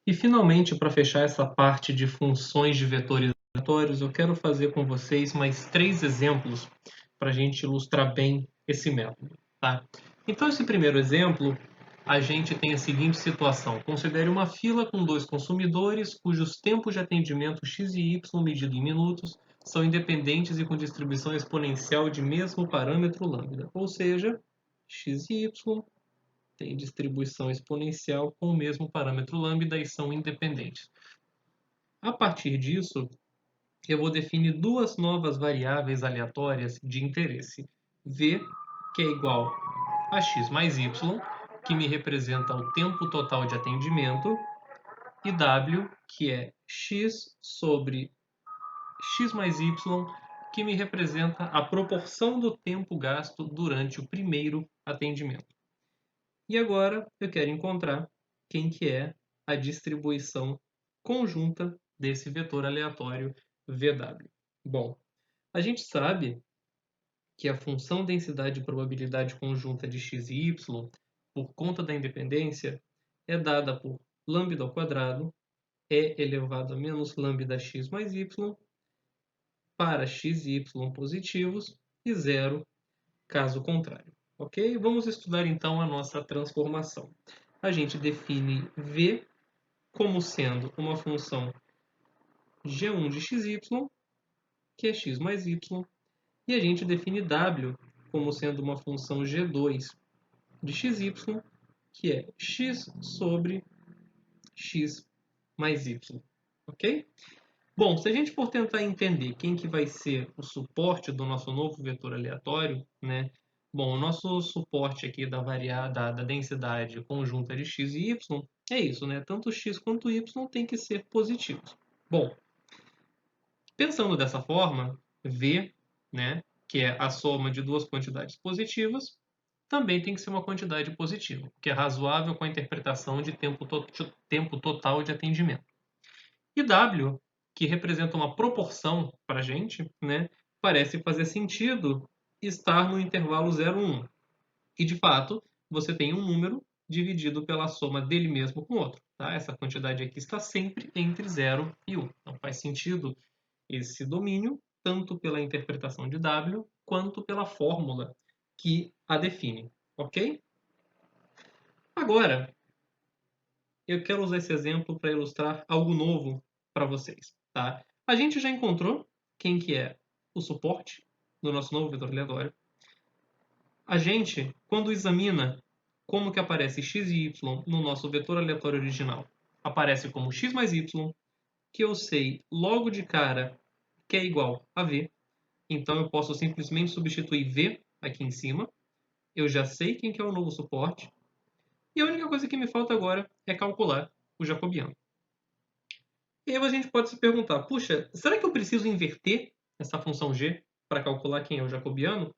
E finalmente, para fechar essa parte de funções de vetores aleatórios, eu quero fazer com vocês mais 3 exemplos para a gente ilustrar bem esse método. Tá? Então, esse primeiro exemplo, a gente tem a seguinte situação. Considere uma fila com 2 consumidores cujos tempos de atendimento x e y, medido em minutos, são independentes e com distribuição exponencial de mesmo parâmetro lambda. Ou seja, x e y tem distribuição exponencial com o mesmo parâmetro lambda e são independentes. A partir disso, eu vou definir duas novas variáveis aleatórias de interesse. V, que é igual a x mais y, que me representa o tempo total de atendimento, e W, que é x sobre x mais y, que me representa a proporção do tempo gasto durante o primeiro atendimento. E agora eu quero encontrar quem que é a distribuição conjunta desse vetor aleatório VW. Bom, a gente sabe que a função densidade e probabilidade conjunta de x e y, por conta da independência, é dada por lambda ao quadrado e elevado a menos lambda x mais y para x e y positivos e zero caso contrário. Ok? Vamos estudar então a nossa transformação. A gente define v como sendo uma função g1 de xy, que é x mais y, e a gente define w como sendo uma função g2 de xy, que é x sobre x mais y. Ok? Bom, se a gente for tentar entender quem que vai ser o suporte do nosso novo vetor aleatório, né? Bom, o nosso suporte aqui da densidade conjunta de x e y é isso, né? Tanto x quanto y tem que ser positivos. Bom, pensando dessa forma, v, né, que é a soma de duas quantidades positivas, também tem que ser uma quantidade positiva, que é razoável com a interpretação de tempo total de atendimento. E W, que representa uma proporção para a gente, né, parece fazer sentido estar no intervalo 0, 1. E, de fato, você tem um número dividido pela soma dele mesmo com outro. Tá? Essa quantidade aqui está sempre entre 0 e 1. Então, faz sentido esse domínio, tanto pela interpretação de W, quanto pela fórmula que a define. Ok? Agora, eu quero usar esse exemplo para ilustrar algo novo para vocês. Tá? A gente já encontrou quem que é o suporte do nosso novo vetor aleatório. A gente, quando examina como que aparece x e y no nosso vetor aleatório original, aparece como x mais y, que eu sei logo de cara que é igual a v. Então eu posso simplesmente substituir v aqui em cima. Eu já sei quem que é o novo suporte. E a única coisa que me falta agora é calcular o jacobiano. E aí a gente pode se perguntar, puxa, será que eu preciso inverter essa função g para calcular quem é o jacobiano?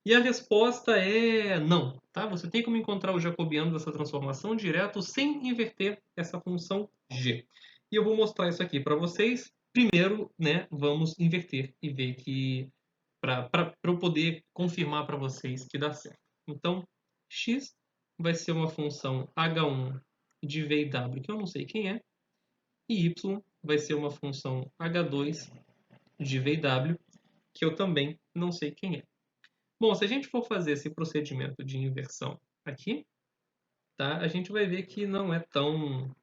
E a resposta é não. Tá? Você tem como encontrar o jacobiano dessa transformação direto sem inverter essa função g. E eu vou mostrar isso aqui para vocês. Primeiro, né, vamos inverter e ver que para eu poder confirmar para vocês que dá certo. Então, x vai ser uma função h1 de v e w, que eu não sei quem é, e y vai ser uma função h2 de v e w, que eu também não sei quem é. Bom, se a gente for fazer esse procedimento de inversão aqui, tá? A gente vai ver que não é tão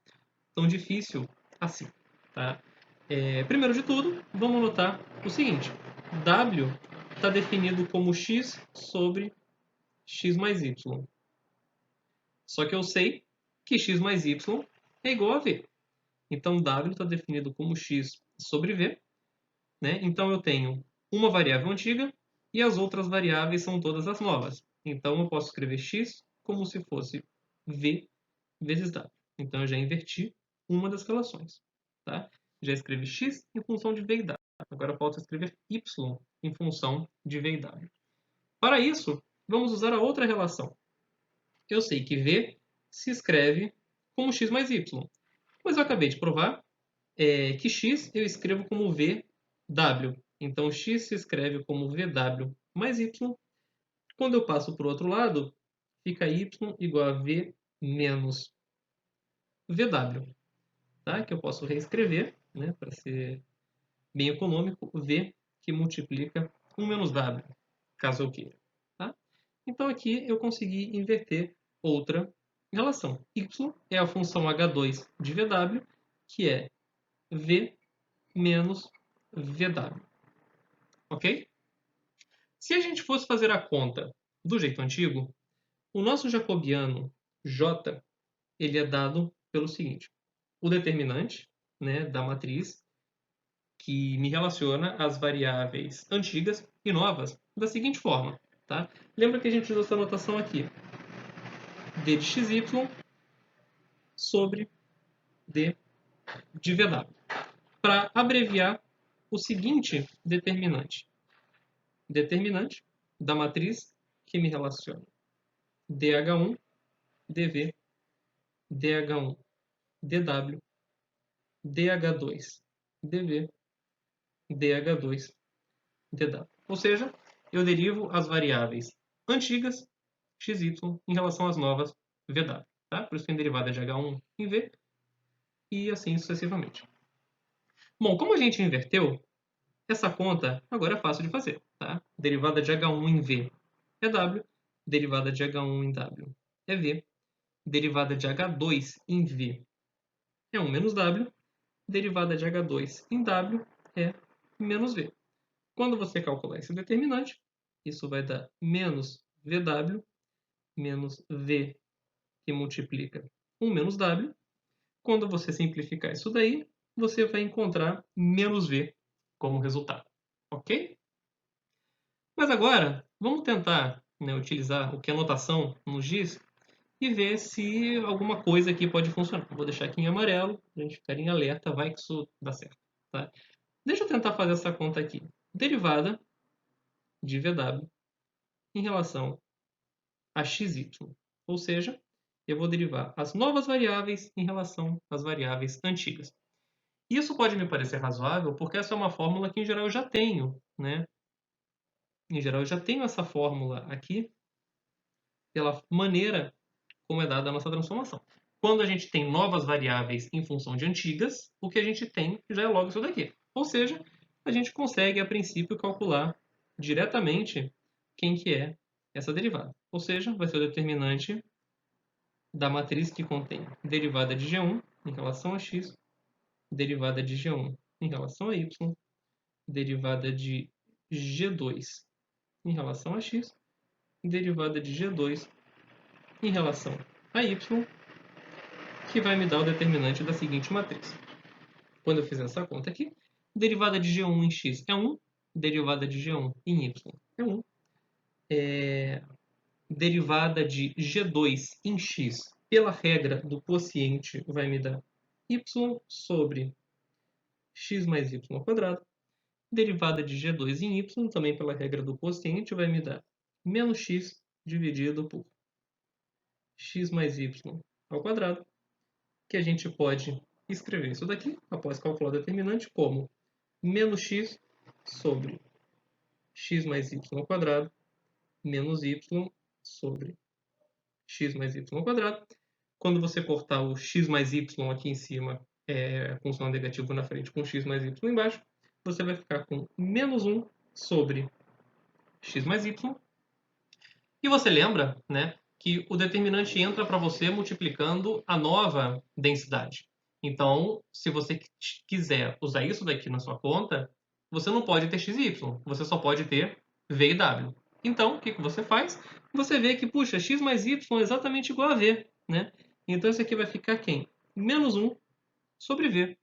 difícil assim. Tá? Primeiro de tudo, vamos notar o seguinte. W está definido como x sobre x mais y. Só que eu sei que x mais y é igual a v. Então, W está definido como x sobre v. Né? Então, eu tenho uma variável antiga e as outras variáveis são todas as novas. Então, eu posso escrever x como se fosse v vezes w. Então, eu já inverti uma das relações. Tá? Já escrevi x em função de v e w. Agora, falta escrever y em função de v e w. Para isso, vamos usar a outra relação. Eu sei que v se escreve como x mais y. Mas eu acabei de provar que x eu escrevo como vw. Então, x se escreve como vw mais y. Quando eu passo para o outro lado, fica y igual a v menos vw. tá? Que eu posso reescrever, né, para ser bem econômico, V que multiplica 1 menos W, caso eu queira. Tá? Então aqui eu consegui inverter outra relação. Y é a função H2 de VW, que é V menos VW. Ok? Se a gente fosse fazer a conta do jeito antigo, o nosso jacobiano J ele é dado pelo seguinte: o determinante, né, da matriz que me relaciona as variáveis antigas e novas da seguinte forma. Tá? Lembra que a gente usou essa notação aqui: d de xy sobre d de vw. Para abreviar o seguinte determinante: determinante da matriz que me relaciona dh1, dv, dh1, dw, dh2, dv, dh2, dw. Ou seja, eu derivo as variáveis antigas xy em relação às novas vw. Tá? Por isso tem derivada de h1 em v e assim sucessivamente. Bom, como a gente inverteu, essa conta agora é fácil de fazer. Tá? Derivada de h1 em v é w, derivada de h1 em w é v, derivada de h2 em v é 1 menos w, derivada de h2 em w é menos v. Quando você calcular esse determinante, isso vai dar menos vw menos v que multiplica 1 menos w. Quando você simplificar isso daí, você vai encontrar menos v como resultado. Ok? Mas agora, vamos tentar, né, utilizar o que a notação nos diz e ver se alguma coisa aqui pode funcionar. Vou deixar aqui em amarelo, para a gente ficar em alerta, vai que isso dá certo. Tá? Deixa eu tentar fazer essa conta aqui. Derivada de VW em relação a XY. Ou seja, eu vou derivar as novas variáveis em relação às variáveis antigas. Isso pode me parecer razoável, porque essa é uma fórmula que, em geral, eu já tenho. Né? Em geral, eu já tenho essa fórmula aqui pela maneira como é dada a nossa transformação. Quando a gente tem novas variáveis em função de antigas, o que a gente tem já é logo isso daqui. Ou seja, a gente consegue, a princípio, calcular diretamente quem que é essa derivada. Ou seja, vai ser o determinante da matriz que contém derivada de g1 em relação a x, derivada de g1 em relação a y, derivada de g2 em relação a x, derivada de g2 em relação a y, que vai me dar o determinante da seguinte matriz. Quando eu fizer essa conta aqui, derivada de g1 em x é 1, derivada de g1 em y é 1, derivada de g2 em x pela regra do quociente vai me dar y sobre x mais y ao quadrado. Derivada de g2 em y, também pela regra do quociente, vai me dar menos x dividido por x mais y ao quadrado, que a gente pode escrever isso daqui, após calcular o determinante, como menos x sobre x mais y ao quadrado menos y sobre x mais y ao quadrado. Quando você cortar o x mais y aqui em cima, com o sinal negativo na frente, com x mais y embaixo, você vai ficar com menos 1 sobre x mais y. E você lembra, né, que o determinante entra para você multiplicando a nova densidade. Então, se você quiser usar isso daqui na sua conta, você não pode ter x e y, você só pode ter v e w. Então, o que você faz? Você vê que, puxa, x mais y é exatamente igual a v. Né? Então, isso aqui vai ficar quem? Menos 1 sobre v.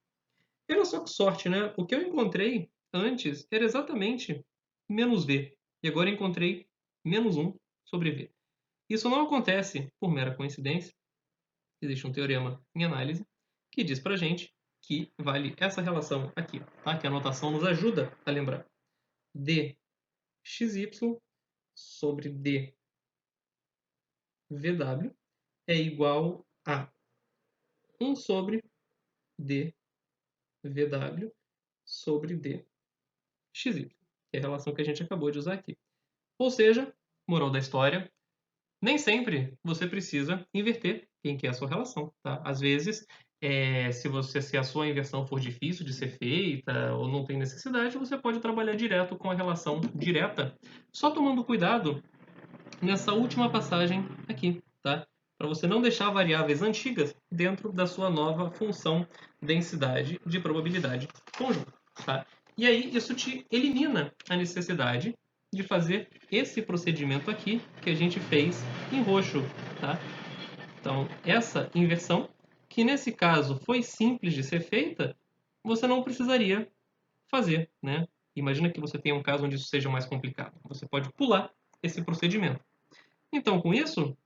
E olha só que sorte, né? O que eu encontrei antes era exatamente menos v. E agora eu encontrei menos 1 sobre v. Isso não acontece por mera coincidência. Existe um teorema em análise que diz pra gente que vale essa relação aqui, tá? Que a notação nos ajuda a lembrar. dxy sobre dvw é igual a 1 sobre dvw sobre dxy, que é a relação que a gente acabou de usar aqui. Ou seja, moral da história, nem sempre você precisa inverter quem que é a sua relação. Tá? Às vezes Se a sua inversão for difícil de ser feita ou não tem necessidade, você pode trabalhar direto com a relação direta, só tomando cuidado nessa última passagem aqui, tá? Para você não deixar variáveis antigas dentro da sua nova função densidade de probabilidade conjunta, tá? E aí isso te elimina a necessidade de fazer esse procedimento aqui que a gente fez em roxo, tá? Então, essa inversão, que nesse caso foi simples de ser feita, você não precisaria fazer, né? Imagina que você tenha um caso onde isso seja mais complicado. Você pode pular esse procedimento. Então, com isso,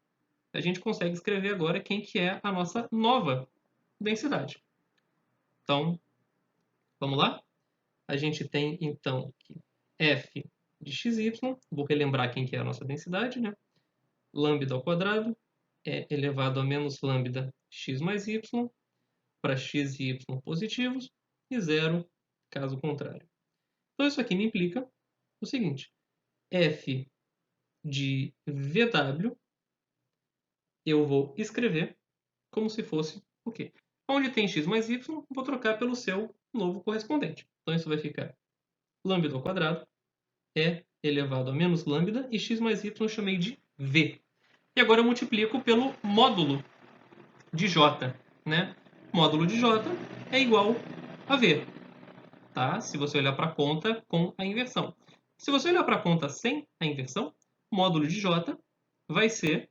a gente consegue escrever agora quem que é a nossa nova densidade. Então, vamos lá? A gente tem, então, f de xy, vou relembrar quem que é a nossa densidade, né? Lambda ao quadrado é elevado a menos lambda x mais y, para x e y positivos, e zero caso contrário. Então, isso aqui me implica o seguinte, f de vw eu vou escrever como se fosse o quê? Onde tem x mais y, vou trocar pelo seu novo correspondente. Então, isso vai ficar lambda ao quadrado é elevado a menos lambda e x mais y eu chamei de v. E agora eu multiplico pelo módulo de j, né? Módulo de j é igual a v, tá? Se você olhar para a conta com a inversão. Se você olhar para a conta sem a inversão, módulo de j vai ser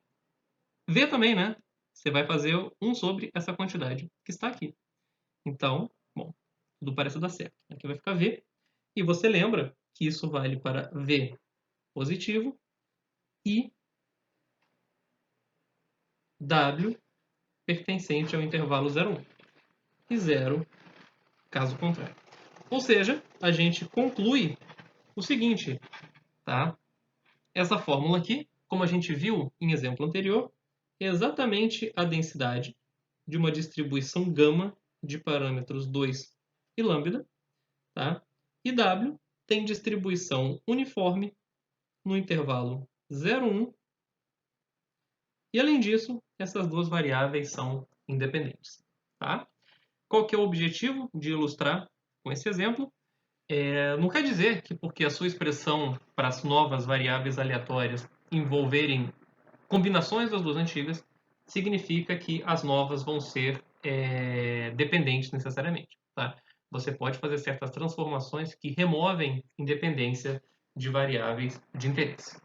v também, né? Você vai fazer 1 sobre essa quantidade que está aqui. Então, bom, tudo parece dar certo. Aqui vai ficar v. E você lembra que isso vale para v positivo e w pertencente ao intervalo 0,1 e 0 caso contrário. Ou seja, a gente conclui o seguinte, tá? Essa fórmula aqui, como a gente viu em exemplo anterior, é exatamente a densidade de uma distribuição gama de parâmetros 2 e lambda, tá? E W tem distribuição uniforme no intervalo 0,1 e, além disso, essas duas variáveis são independentes, tá? Qual que é o objetivo de ilustrar com esse exemplo? Não quer dizer que porque a sua expressão para as novas variáveis aleatórias envolverem combinações das duas antigas, significa que as novas vão ser dependentes necessariamente. Tá? Você pode fazer certas transformações que removem independência de variáveis de interesse.